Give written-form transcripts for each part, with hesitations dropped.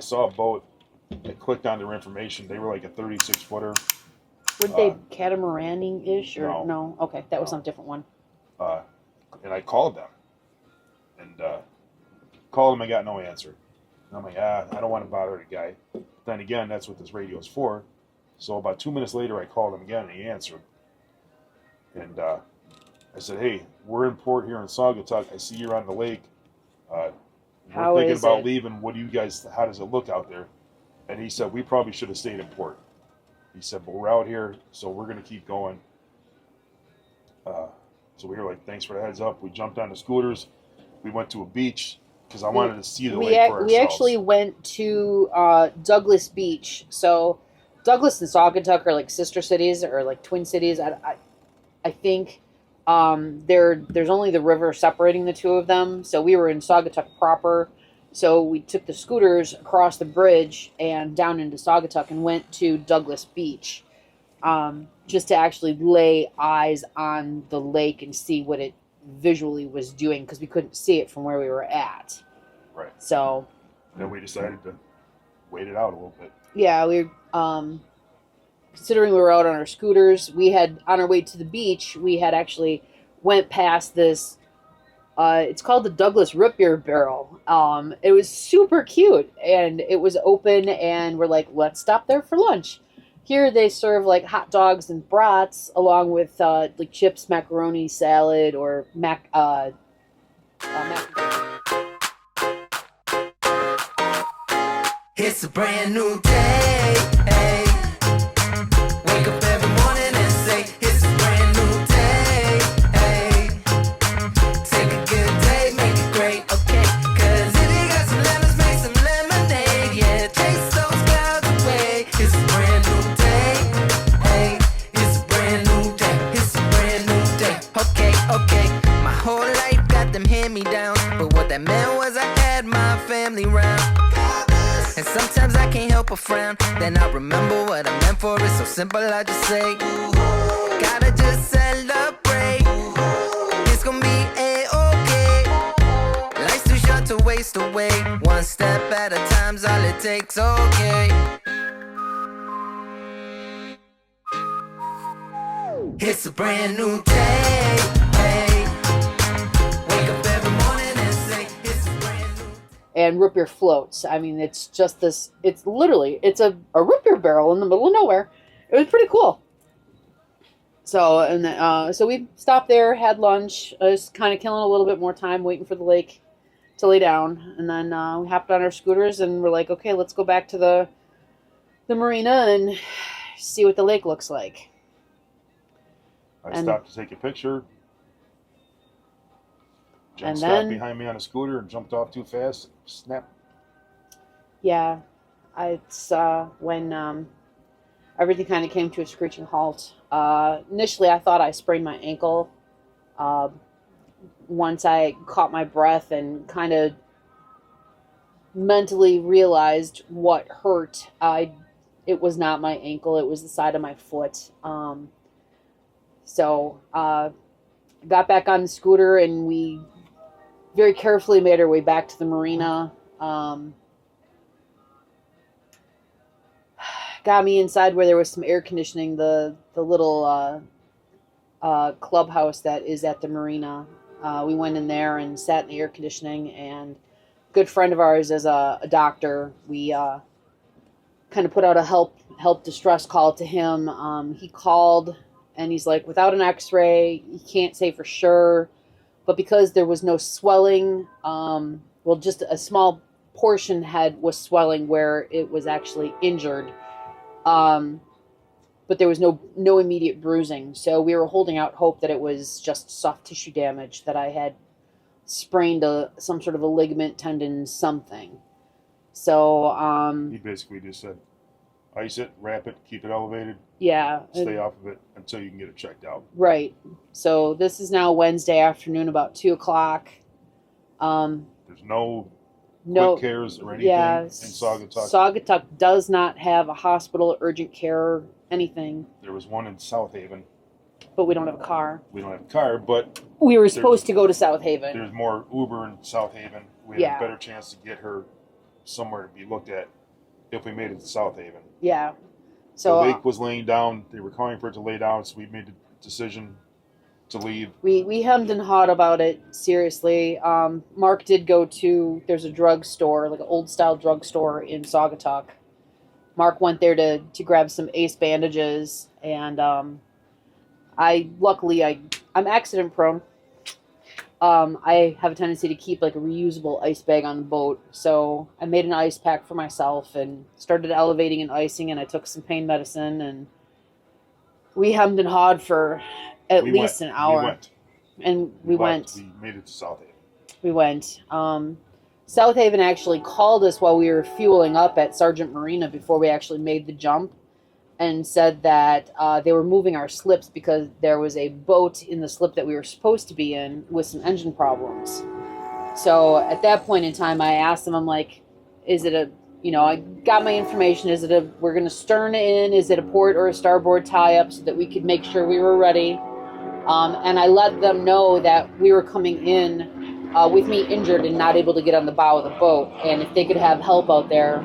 saw a boat. I clicked on their information. They were like a 36-footer. Were they catamaran-ish or No. Okay, that was some different one. And I called them. And called them and got no answer. And I'm like, I don't want to bother the guy. Then again, that's what this radio is for. So about 2 minutes later, I called him again, and he answered. And I said, hey, we're in port here in Saugatuck. I see you're on the lake. We're thinking about leaving. What do you guys, how does it look out there? And he said, we probably should have stayed in port. He said, but we're out here, so we're going to keep going. So we were like, thanks for the heads up. We jumped on the scooters. We went to a beach because I wanted to see the lake for ourselves. We actually went to Douglas Beach. So Douglas and Saugatuck are like sister cities or like twin cities. I think there's only the river separating the two of them. So we were in Saugatuck proper. So we took the scooters across the bridge and down into Saugatuck and went to Douglas Beach just to actually lay eyes on the lake and see what it visually was doing because we couldn't see it from where we were at. Right. So then we decided to wait it out a little bit. Yeah, we considering we were out on our scooters, we had on our way to the beach, we had actually went past this it's called the Douglas Root Beer Barrel. It was super cute and it was open and we're like, let's stop there for lunch. Here they serve like hot dogs and brats along with like chips, macaroni, salad, or mac. It's a brand new day. Hey. Wake up every morning and say it's a brand new day. Hey. Take a good day, make it great, okay? 'Cause if you got some lemons, make some lemonade. Yeah, taste those clouds away. It's a brand new day. Hey, it's a brand new day. It's a brand new day. Okay. My whole life got them hand-me-downs, but what that meant was I had my family round. And sometimes I can't help but frown. Then I remember what I meant for. It's so simple, I just say, gotta just celebrate. It's gonna be A-okay. Life's too short to waste away. One step at a time's all it takes, okay. It's a brand new day. Hey. Wake up every morning and say it's a brand new day. And root beer floats. I mean, it's just this. It's literally a root beer barrel in the middle of nowhere. It was pretty cool. So so we stopped there, had lunch, just kind of killing a little bit more time waiting for the lake to lay down, and then we hopped on our scooters and we're like, okay, let's go back to the marina and see what the lake looks like. I stopped to take a picture. Jen stopped then behind me on a scooter and jumped off too fast. Snap. Yeah, it's when everything kind of came to a screeching halt. Initially, I thought I sprained my ankle. Once I caught my breath and kind of mentally realized what hurt, it was not my ankle. It was the side of my foot. So got back on the scooter and we very carefully made our way back to the marina. Got me inside where there was some air conditioning, the little clubhouse that is at the marina. We went in there and sat in the air conditioning, and a good friend of ours is a doctor. We kind of put out a help distress call to him. He called and he's like, without an x-ray, he can't say for sure, but because there was no swelling, well, just a small portion was swelling where it was actually injured. But there was no immediate bruising. So we were holding out hope that it was just soft tissue damage, that I had sprained some sort of a ligament, tendon, something. So, He basically just said, ice it, wrap it, keep it elevated. Yeah. Stay off of it until you can get it checked out. Right. So this is now Wednesday afternoon, about 2:00. There's no quick cares or anything in Saugatuck. Saugatuck does not have a hospital, urgent care, anything. There was one in South Haven. But we don't have a car. We don't have a car, but we were supposed to go to South Haven. There's more Uber in South Haven. We had a better chance to get her somewhere to be looked at if we made it to South Haven. Yeah. The So lake was laying down. They were calling for it to lay down, so we made the decision to leave. we hemmed and hawed about it seriously. Mark did go to, there's a drugstore, like an old style drugstore in Saugatuck. Mark went there to grab some ace bandages, and I'm accident prone. I have a tendency to keep like a reusable ice bag on the boat, so I made an ice pack for myself and started elevating and icing, and I took some pain medicine, and we hemmed and hawed for at least an hour. We went. We made it to South Haven. We went. South Haven actually called us while we were fueling up at Sargent Marina before we actually made the jump, and said that they were moving our slips because there was a boat in the slip that we were supposed to be in with some engine problems. So at that point in time, I asked them, I'm like, is it a, I got my information, we're going to stern in, is it a port or a starboard tie-up so that we could make sure we were ready? And I let them know that we were coming in with me injured and not able to get on the bow of the boat. And if they could have help out there,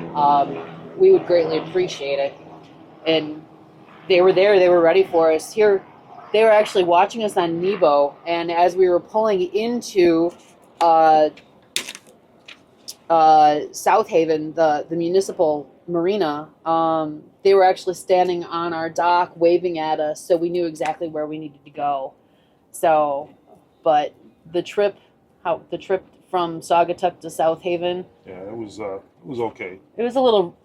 we would greatly appreciate it. And they were there, they were ready for us. Here, they were actually watching us on Nebo, and as we were pulling into South Haven, the municipal marina, they were actually standing on our dock waving at us, so we knew exactly where we needed to go. So, but the trip from Saugatuck to South Haven, yeah, it was okay. it was a little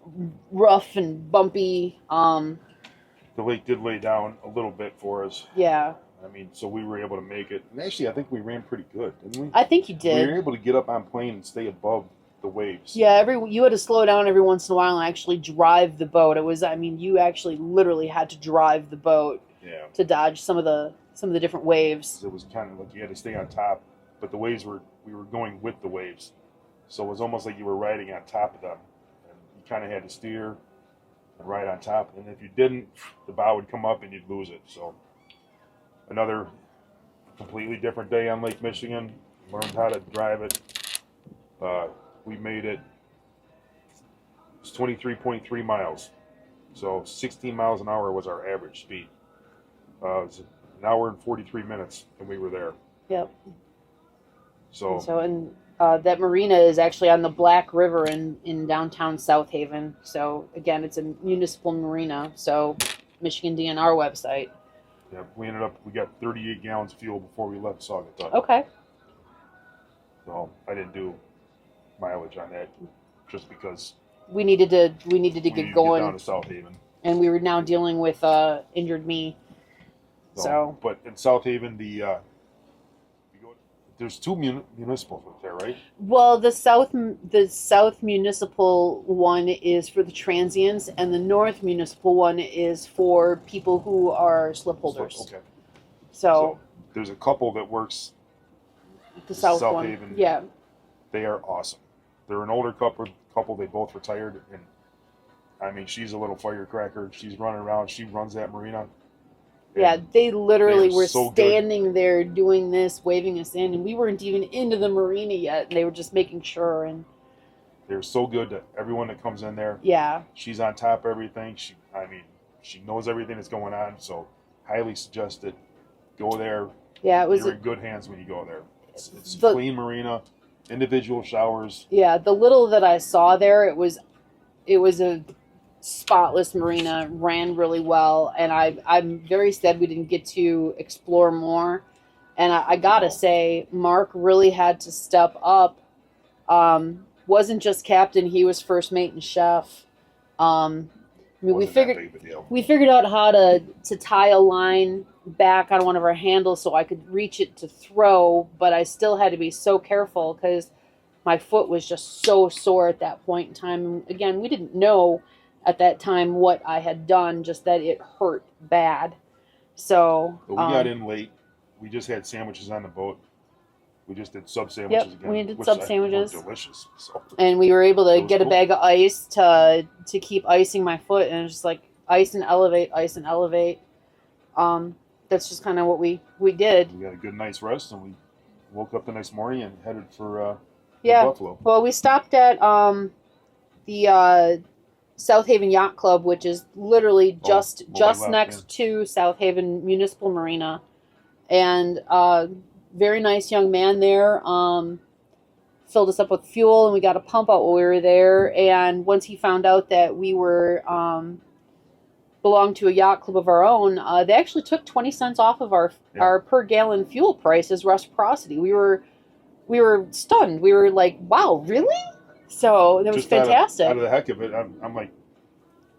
rough and bumpy. The lake did lay down a little bit for us. Yeah. I mean, so we were able to make it. And actually, I think we ran pretty good, didn't we? I think you did. We were able to get up on plane and stay above the waves. Yeah, you had to slow down every once in a while and actually drive the boat. You actually literally had to drive the boat to dodge some of the different waves. It was kind of like you had to stay on top, but we were going with the waves. So it was almost like you were riding on top of them. And you kind of had to steer and ride on top. And if you didn't, the bow would come up and you'd lose it. So another completely different day on Lake Michigan. Learned how to drive it. We made it. It's 23.3 miles. So 16 miles an hour was our average speed. It was an hour and 43 minutes, and we were there. Yep. So that marina is actually on the Black River in downtown South Haven. So again, it's a municipal marina. So Michigan DNR website. yeah, we got 38 gallons of fuel before we left Saugatuck. Okay. So I didn't do mileage on that just because We needed to we get needed to going, get down to South Haven. and we were now dealing with injured me. So. But in South Haven, there's two municipals up there, right? Well, the south municipal one is for the transients, and the north municipal one is for people who are slip holders. Okay. So there's a couple that works. the south one, Haven. yeah, They are awesome. They're an older couple. They both retired, and I mean, she's a little firecracker. She's running around. She runs that marina. yeah. They literally they are were so standing there doing this, waving us in, and we weren't even into the marina yet. And they were just making sure, and They're so good to everyone that comes in there. yeah, She's on top of everything. She knows everything that's going on. So, highly suggest it. Go there. yeah. It was You're in good hands when you go there. It's The- a clean marina, individual showers. yeah. The little that I saw there, it was a spotless marina, ran really well, and I'm very sad we didn't get to explore more. And I gotta say, Mark really had to step up. Wasn't just captain; he was first mate and chef. We Wasn't that figured big of a deal. we figured out how to tie a line back on one of our handles so I could reach it to throw, but I still had to be so careful because my foot was just so sore at that point in time. Again, we didn't know at that time what I had done, just that it hurt bad. So But we got in late. We just had sandwiches on the boat. We just did sub sandwiches Yep, again. we did which sub I think sandwiches. were delicious. So and we were able It to was get a cool. bag of ice to keep icing my foot, and it's just like ice and elevate, ice and elevate. That's just kind of what we did. we got a good night's rest, and we woke up the next morning and headed for Yeah. Buffalo. Well, we stopped at the South Haven Yacht Club, which is literally just left, next to South Haven Municipal Marina, and very nice young man there. Filled us up with fuel, and we got a pump out while we were there. And once he found out that we were belonged to a yacht club of our own, they actually took 20 cents off of our per gallon fuel price as reciprocity. We were stunned. We were like, "Wow, really?" So that was Just fantastic. Out of the heck of it, I'm like,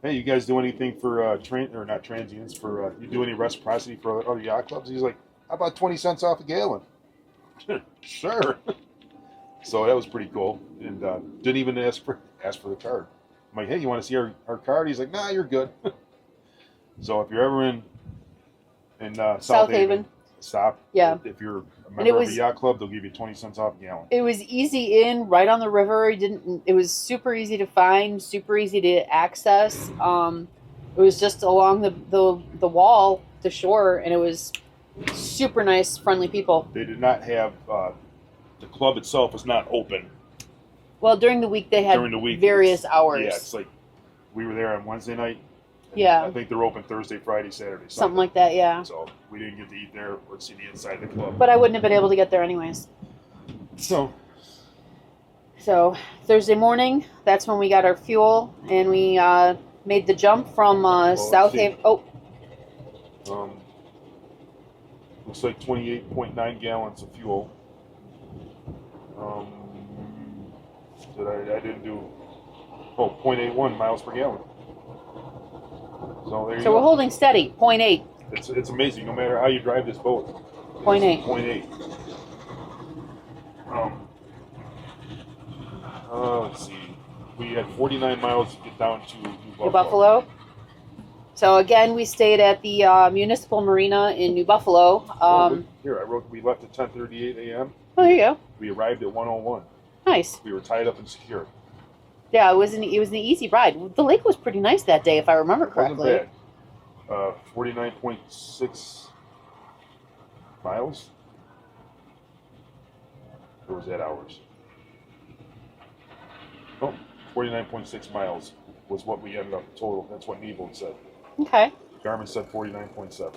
"Hey, you guys do anything for not transients? For you do any reciprocity for other yacht clubs?" He's like, "How about 20 cents off a gallon?" Sure. So that was pretty cool, and didn't even ask for the card. I'm like, "Hey, you want to see our card?" He's like, "Nah, you're good." So if you're ever in South Haven, stop. Yeah. If you're a member of a yacht club, they'll give you 20 cents off a gallon. It was easy in, right on the river. It was super easy to find, super easy to access. It was just along the wall, the shore, and it was super nice, friendly people. They did not have the club itself was not open. Well, during the week they had various hours. Yeah, it's like we were there on Wednesday night. Yeah. I think they're open Thursday, Friday, Saturday, Sunday. Something like that, yeah. So we didn't get to eat there or see the inside of the club. But I wouldn't have been able to get there anyways. So Thursday morning, that's when we got our fuel, and we made the jump from South Haven. Looks like 28.9 gallons of fuel. I didn't do 0.81 miles per gallon. So there you go. We're holding steady, 0.8. It's amazing. No matter how you drive this boat, 0.8. 0.8. Let's see. We had 49 miles to get down to New Buffalo. So again, we stayed at the Municipal Marina in New Buffalo. Here, I wrote we left at 10:38 a.m. Oh, there you go. We arrived at 1:01. Nice. We were tied up and secured. Yeah, it was an easy ride. The lake was pretty nice that day, if I remember correctly. Wasn't bad. 49.6 miles. Or was that hours? 49.6 miles was what we ended up total. That's what Nebo said. Okay. Garmin said 49.7.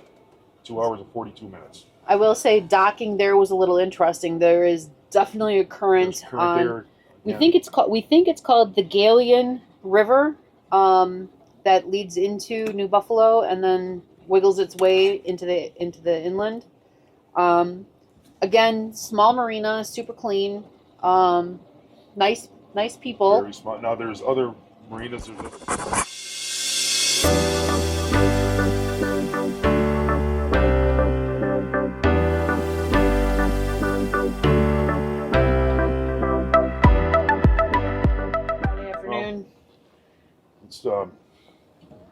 2 hours and 42 minutes. I will say docking there was a little interesting. There is definitely a current. We think it's called the Galleon River, that leads into New Buffalo and then wiggles its way into the inland. Again, small marina, super clean, nice people. Very small. Now there's other marinas.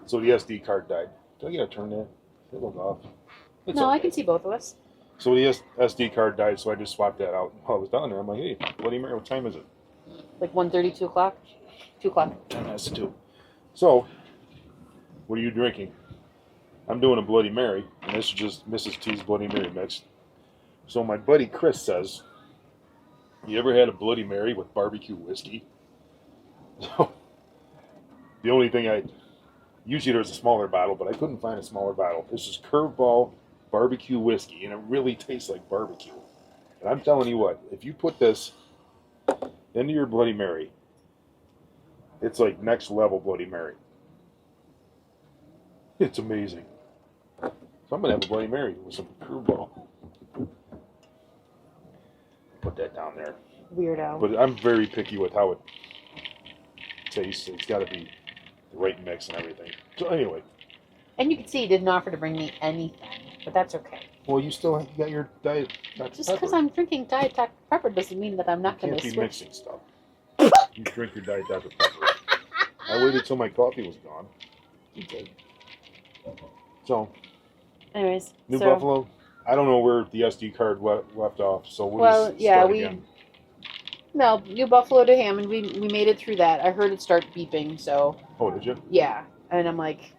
So the SD card died. Do I get to turn that? It was off. No, I can see both of us. So the SD card died, so I just swapped that out. While I was down there, I'm like, hey, Bloody Mary, what time is it? Like 1:30, 2 o'clock? 2 o'clock. 10 minutes to 2. So, what are you drinking? I'm doing a Bloody Mary, and this is just Mrs. T's Bloody Mary mix. So my buddy Chris says, you ever had a Bloody Mary with barbecue whiskey? So, the only thing usually there's a smaller bottle, but I couldn't find a smaller bottle. This is Curveball barbecue whiskey, and it really tastes like barbecue. And I'm telling you what, if you put this into your Bloody Mary, it's like next level Bloody Mary. It's amazing. So I'm going to have a Bloody Mary with some Curveball. Put that down there. Weirdo. But I'm very picky with how it tastes. It's got to be the right mix and everything. So anyway. And you can see he didn't offer to bring me anything, but that's okay. Well, you got your Diet Dr. Just Pepper. because I'm drinking Diet Dr. Pepper doesn't mean that I'm not going to switch. You can't be mixing stuff. You drink your Diet Dr. Pepper. I waited till my coffee was gone. You did. So, anyways, New Buffalo. I don't know where the SD card left off, so we'll just start again. No, New Buffalo to Hammond. We made it through that. I heard it start beeping, so. Oh, did you? Yeah, and I'm like,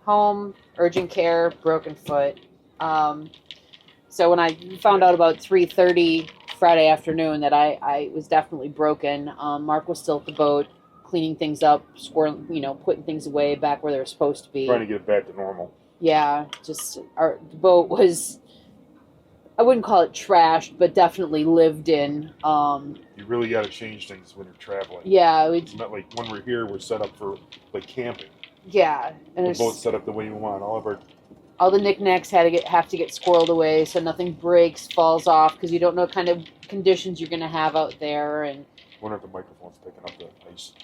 home, urgent care, broken foot. So when I found out about 3:30 Friday afternoon that I was definitely broken, Mark was still at the boat. cleaning things up, putting things away back where they're supposed to be. Trying to get it back to normal. Yeah, just the boat was, I wouldn't call it trashed, but definitely lived in. You really got to change things when you're traveling. Yeah, It's not like when we're here, we're set up for like camping. yeah, and The boat's set up the way you want. all the knickknacks have to get squirreled away so nothing breaks, falls off, because you don't know what kind of conditions you're going to have out there. And I wonder if the microphone's picking up the ice.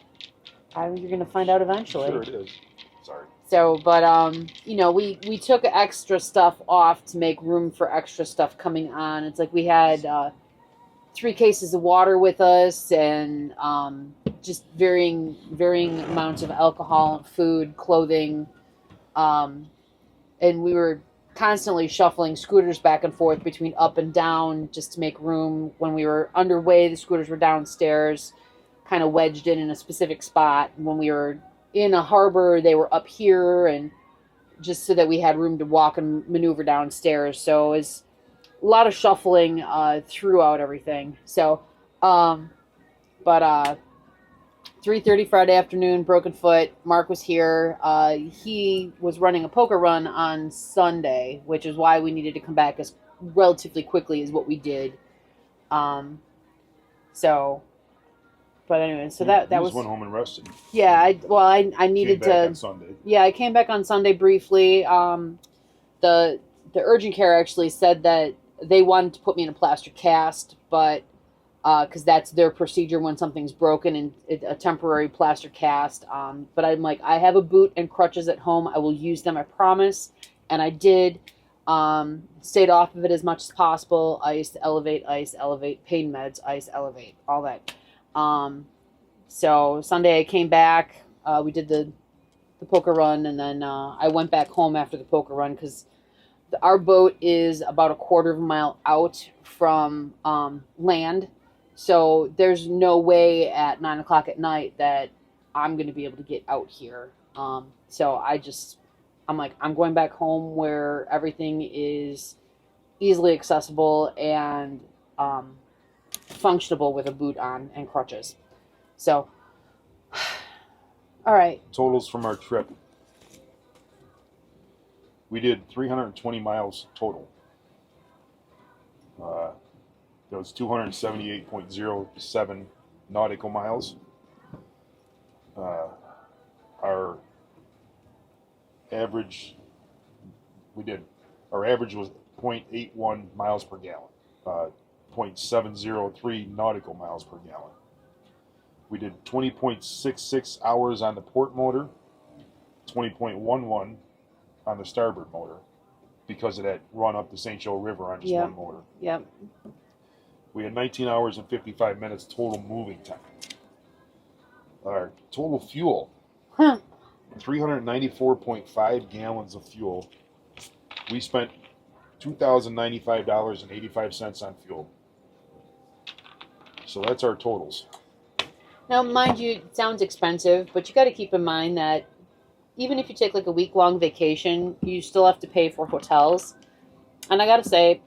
you're going to find out eventually. Sure it is. Sorry. So, but we took extra stuff off to make room for extra stuff coming on. It's like we had 3 cases of water with us, and just varying amounts of alcohol, food, clothing, and we were constantly shuffling scooters back and forth between up and down just to make room. When we were underway, the scooters were downstairs, kind of wedged in a specific spot. And when we were in a harbor, they were up here, and just so that we had room to walk and maneuver downstairs. So it was a lot of shuffling throughout everything. So, but 3:30 Friday afternoon, broken foot. Mark was here. He was running a poker run on Sunday, which is why we needed to come back as relatively quickly as what we did. But anyway, so that was went home and rested. Yeah, I needed Came back to. on Sunday. Yeah, I came back on Sunday briefly. The urgent care actually said that they wanted to put me in a plaster cast, but because that's their procedure when something's broken, and a temporary plaster cast. But I'm like, I have a boot and crutches at home. I will use them, I promise. And I did. Stayed off of it as much as possible. Ice, elevate, pain meds, ice, elevate, all that. So Sunday I came back, we did the poker run, and then I went back home after the poker run because our boat is about a quarter of a mile out from land, so there's no way at 9 o'clock at night that I'm going to be able to get out here. So I'm like, I'm going back home where everything is easily accessible and functionable with a boot on and crutches. So, all right. Totals from our trip. We did 320 miles total. That was 278.07 nautical miles. Our average was 0.81 miles per gallon. 0.703 nautical miles per gallon. We did 20.66 hours on the port motor, 20.11 on the starboard motor, because of that run up the St. Joe River on just one motor. Yep. We had 19 hours and 55 minutes total moving time. Our total fuel, 394.5 gallons of fuel. We spent $2,095.85 on fuel. So that's our totals. Now, mind you, it sounds expensive, but you got to keep in mind that even if you take like a week-long vacation, you still have to pay for hotels. And I got to say,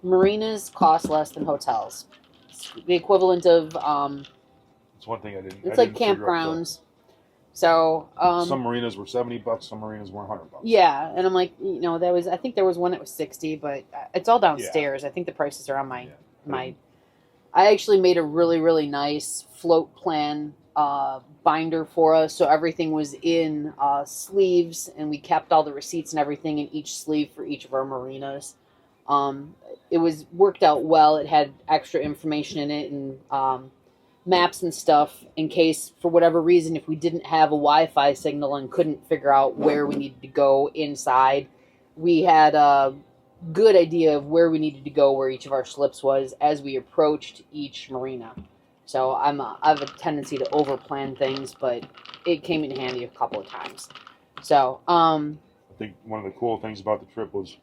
marinas cost less than hotels. It's the equivalent of... It's one thing I didn't... It's like campgrounds. So... some marinas were $70, some marinas were $100. Yeah, and I'm like, I think there was one that was 60, but it's all downstairs. Yeah. I think the prices are on my... I actually made a really, really nice float plan binder for us, so everything was in sleeves, and we kept all the receipts and everything in each sleeve for each of our marinas. It was worked out well. It had extra information in it and maps and stuff in case, for whatever reason, if we didn't have a Wi-Fi signal and couldn't figure out where we needed to go inside, we had a good idea of where we needed to go, where each of our slips was as we approached each marina. So I have a tendency to over-plan things, but it came in handy a couple of times. So I think one of the cool things about the trip was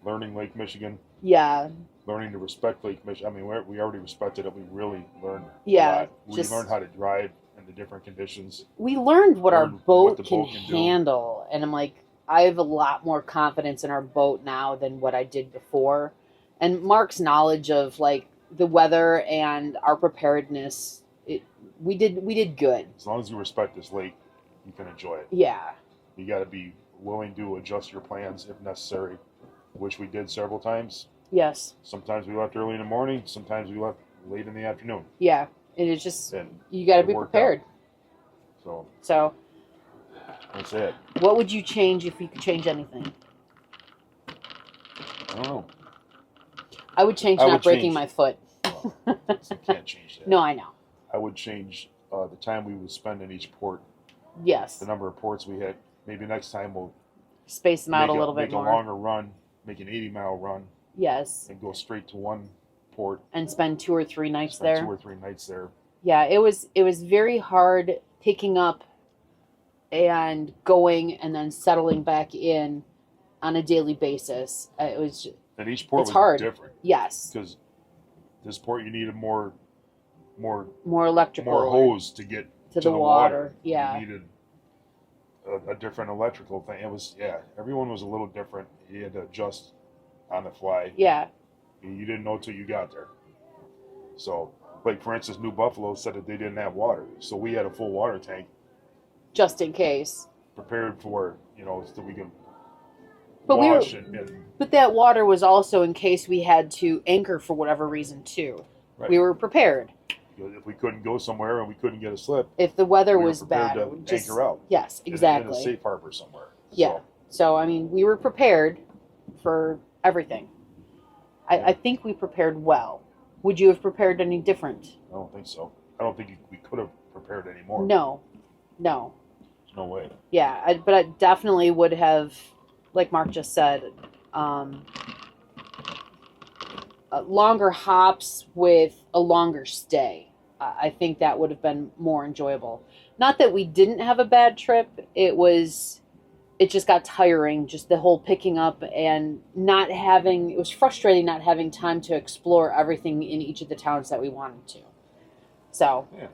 learning Lake Michigan. Yeah. Learning to respect Lake Michigan. I mean, we already respected it. We really learned a lot. We learned how to drive in the different conditions. We learned what our boat can handle. And I'm like, I have a lot more confidence in our boat now than what I did before. And Mark's knowledge of like the weather and our preparedness we did good. As long as you respect this lake, you can enjoy it. Yeah. You got to be willing to adjust your plans if necessary, which we did several times. Yes. Sometimes we left early in the morning. Sometimes we left late in the afternoon. Yeah. It is just, And you got to it be worked prepared. out. So, That's it. what would you change if you could change anything? I don't know. I would change I not would breaking change- my foot. You can't change that. No, I know. I would change the time we would spend in each port, Yes. the number of ports we had. Maybe next time we'll Space them out make a little bit make more. a longer run, make an 80-mile run, Yes. and go straight to one port. And spend 2 or 3 nights Spend there. 2 or 3 nights there. Yeah, it was very hard picking up and going and then settling back in on a daily basis. It was And each port It's was hard. different yes, because this port you needed more more electrical hose to get to the water. Yeah. You needed a different electrical thing. It was everyone was a little different. You had to adjust on the fly. Yeah. You didn't know till you got there. So, like for instance, New Buffalo said that they didn't have water, so we had a full water tank Just in case. prepared for so we can But we were- wash and But that water was also in case we had to anchor for whatever reason too. right. We were prepared. If we couldn't go somewhere and we couldn't get a slip, If the weather we were was prepared bad, to it would just anchor out. yes, in exactly. a safe harbor somewhere. Yeah. So I mean, we were prepared for everything. I think we prepared well. Would you have prepared any different? I don't think so. I don't think we could have prepared any more. No. There's no way. Yeah, but I definitely would have, like Mark just said, longer hops with a longer stay. I think that would have been more enjoyable. Not that we didn't have a bad trip. It just got tiring, just the whole picking up and not having, it was frustrating not having time to explore everything in each of the towns that we wanted to. So, Yeah.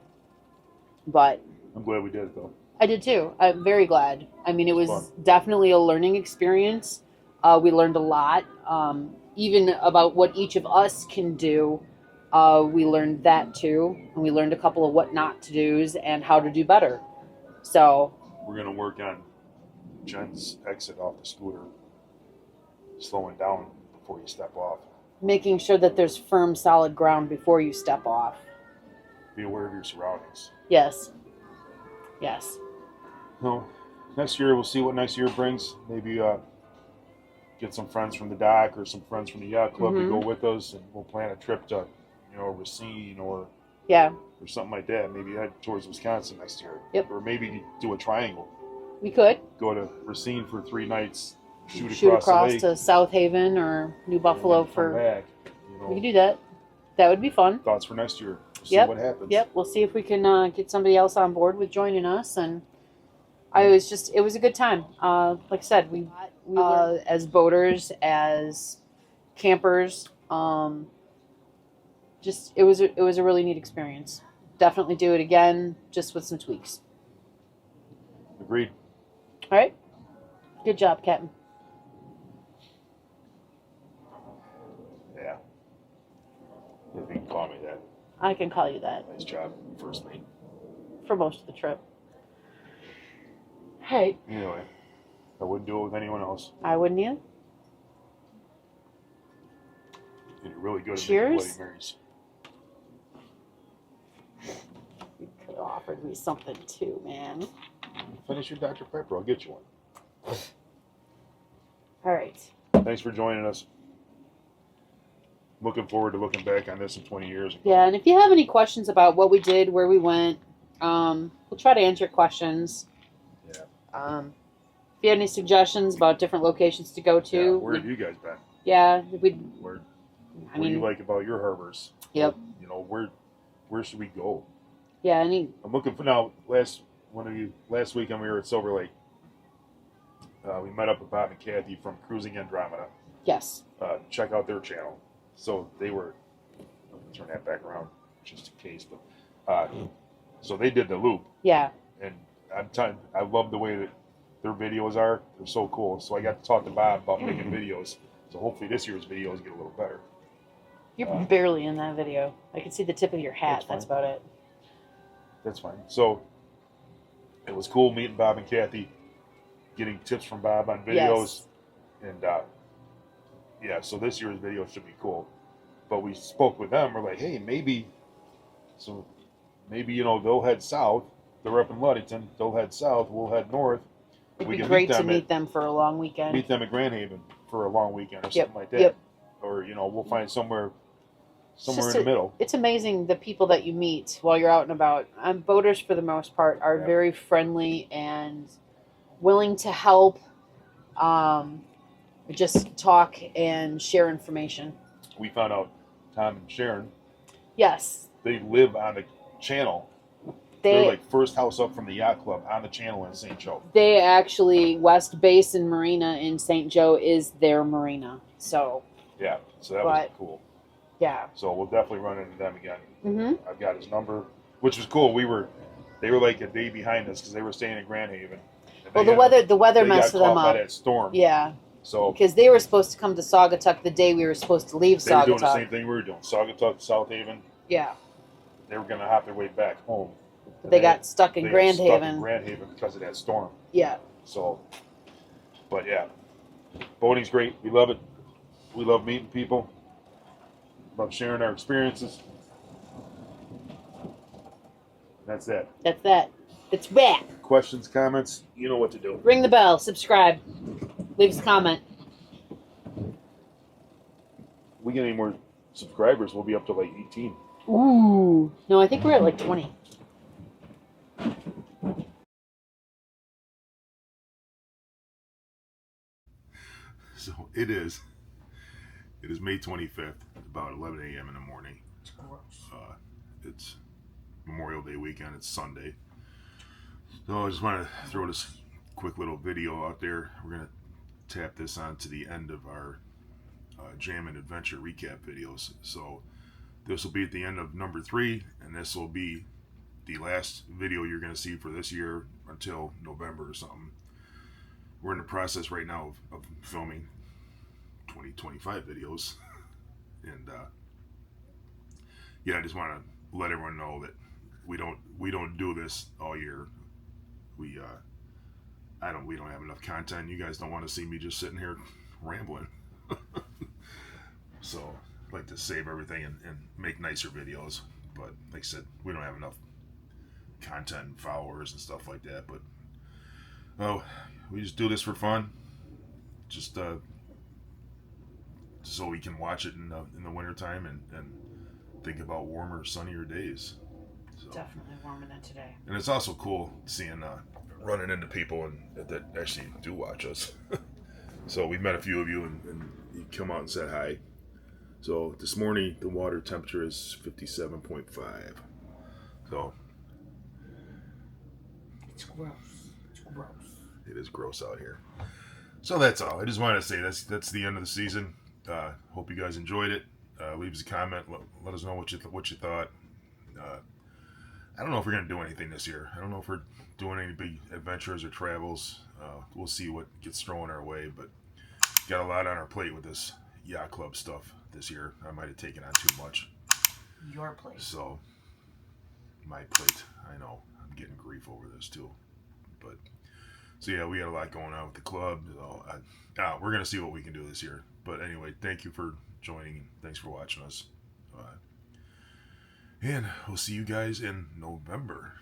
but I'm glad we did it though. I did too. I'm very glad. I mean, it was Fun. definitely a learning experience. We learned a lot, even about what each of us can do. We learned that too, and we learned a couple of what not to do's and how to do better. So We're gonna work on Jen's exit off the scooter, slowing down before you step off. making sure that there's firm, solid ground before you step off. Be aware of your surroundings. Yes. No, next year we'll see what next year brings. Maybe get some friends from the dock or some friends from the yacht club to go with us, and we'll plan a trip to, Racine or Yeah, something like that. Maybe head towards Wisconsin next year. Yep. Or maybe do a triangle. we could Go to Racine for 3 nights. Shoot across the lake, to South Haven or New Buffalo and then come for. back. We could do that. That would be fun. Thoughts for next year. We'll see Yep. what happens. Yep, we'll see if we can get somebody else on board with joining us. And it was a good time. Like I said, we as boaters, as campers, it was a really neat experience. Definitely do it again, just with some tweaks. Agreed. All right, good job, Captain. Yeah. If you can call me that. I can call you that Nice job, first mate. for most of the trip. Hey, Anyway, I wouldn't do it with anyone else. I wouldn't either. You're really good at Cheers. making Bloody Marys. You could have offered me something too, man. Finish your Dr. Pepper. I'll get you one. All right. Thanks for joining us. Looking forward to looking back on this in 20 years. Yeah, and if you have any questions about what we did, where we went, we'll try to answer your questions. Yeah. If you have any suggestions about different locations to go to, Yeah, where have you guys been? What do you like about your harbors? Yep. Where should we go? Yeah, I'm looking for now. Last week when we were at Silver Lake, we met up with Bob and Kathy from Cruising Andromeda. yes. Check out their channel. So they were. Let me turn that back around just in case. But so they did the loop, Yeah. and I love the way that their videos are. They're so cool. So I got to talk to Bob about making videos. So hopefully this year's videos get a little better. You're barely in that video. I can see the tip of your hat. That's fine. That's about it. That's fine. So it was cool meeting Bob and Kathy, getting tips from Bob on videos, and yeah. So this year's video should be cool. But we spoke with them. We're like, hey, maybe they'll head south. They're up in Ludington. They'll head south. We'll head north. It'd We be can great to meet them for a long weekend. Meet them at Grand Haven for a long weekend or something like that. Yep. Or we'll find somewhere in Just the middle. It's amazing the people that you meet while you're out and about. Boaters, for the most part, are very friendly and willing to help, just talk and share information. We found out Tom and Sharon, Yes. they live on the channel. They're like first house up from the yacht club on the channel in St. Joe. They actually, West Basin Marina in St. Joe is their marina. So. Yeah, so that was cool. Yeah. So we'll definitely run into them again. Mm-hmm. I've got his number, which was cool. They were like a day behind us because they were staying in Grand Haven. Well, the weather messed them up. By that storm. Yeah. So because they were supposed to come to Saugatuck the day we were supposed to leave Saugatuck. They were doing the same thing we were doing. Saugatuck, South Haven. Yeah. They were going to hop their way back home. But they got stuck in Grand Haven. In Grand Haven because of that storm. Yeah. So, but yeah, boating's great. We love it. We love meeting people. Love sharing our experiences. That's that. That's that. It's that. Questions, comments, you know what to do. Ring the bell, subscribe, leave us a comment. We get any more subscribers, we'll be up to like 18. Ooh. No, I think we're at like 20. So it is May 25th, about 11 a.m. in the morning. It's Memorial Day weekend. It's Sunday. So I just want to throw this quick little video out there. We're going to tap this onto the end of our Jam and Adventure recap videos. So this will be at the end of number 3, and this will be the last video you're going to see for this year until November or something. We're in the process right now of filming 2025 videos. And yeah, I just want to let everyone know that we don't do this all year. We don't have enough content. You guys don't want to see me just sitting here rambling. So I'd like to save everything and make nicer videos. But like I said, we don't have enough content and followers and stuff like that. But we just do this for fun. Just so we can watch it in the wintertime and think about warmer, sunnier days. So, definitely warmer than today. And it's also cool seeing running into people that actually do watch us. So we've met a few of you and you come out and said hi. So this morning the water temperature is 57.5. So it's gross. It's gross. It is gross out here. So that's all. I just wanted to say that's the end of the season. Hope you guys enjoyed it. Leave us a comment. Let us know what you thought. I don't know if we're going to do anything this year. I don't know if we're doing any big adventures or travels. We'll see what gets thrown our way, but got a lot on our plate with this yacht club stuff this year. I might have taken on too much. Your plate. So, my plate. I know. I'm getting grief over this too. But, so yeah, we got a lot going on with the club. So we're going to see what we can do this year. But anyway, thank you for joining. Thanks for watching us. And we'll see you guys in November.